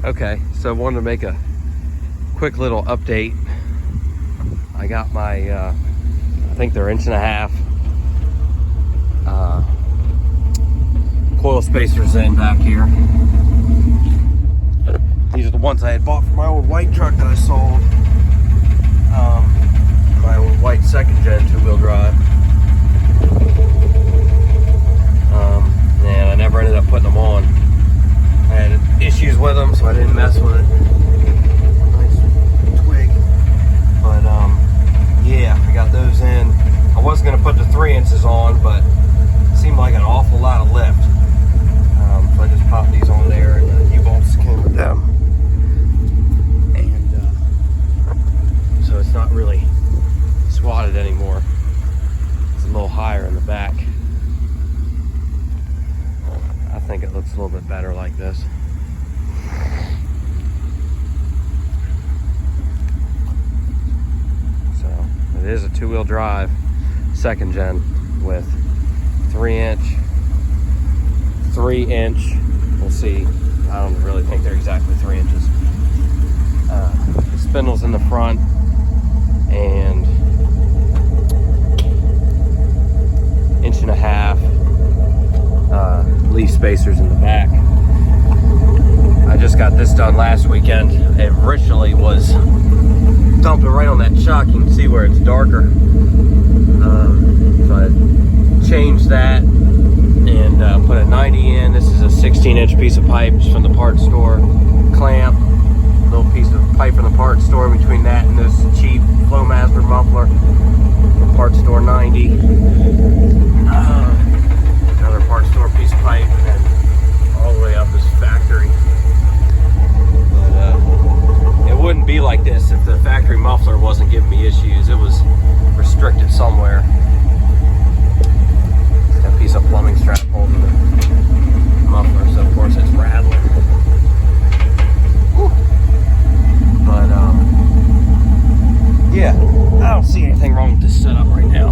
Okay, so I wanted to make a quick little update. I got my, I think they're 1.5 inch coil spacers in back here. These are the ones I had bought for my old white truck that I sold. My old white 2nd gen 2-wheel drive. And I never ended up putting them on. I had issues with them, so I didn't mess with it. Nice twig. But yeah, I got those in. I was gonna put the 3 inches on, but it seemed like an awful lot of lift. So I just popped these on there, and the U-bolts came with them. And so it's not really squatted anymore. It's a little higher in the back. I think it looks a little bit better like this. So it is a 2-wheel drive 2nd gen with 3 inch. We'll see. I don't really think they're exactly 3 inches. The spindles in the front and 1.5 inch leaf spacers in the back. I just got this done last weekend. It originally was dumping right on that chuck. You can see where it's darker. So I changed that and put a 90 in. This is a 16-inch piece of pipe from the parts store. Clamp, little piece of pipe from the parts store. Between that and this cheap Flowmaster muffler from parts store 90. Another parts store piece of pipe, and then all the way up is factory. But it wouldn't be like this if the factory muffler wasn't giving me issues. It was restricted somewhere. Got a piece of plumbing strap holding the muffler, so of course it's rattling. Whew. But yeah, I don't see anything wrong with this setup right now.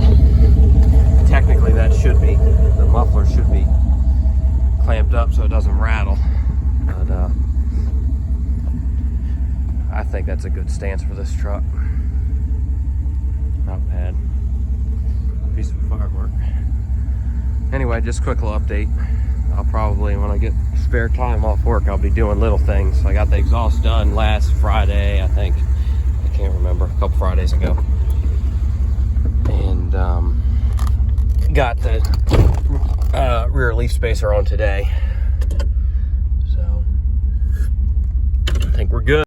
Technically that should be, the muffler should be clamped up so it doesn't rattle. But I think that's a good stance for this truck. Not bad. Piece of firework. Anyway, just a quick little update. I'll probably, when I get spare time off work, I'll be doing little things. I got the exhaust done last Friday, I think. I can't remember, a couple Fridays ago. And got the rear leaf spacer on today.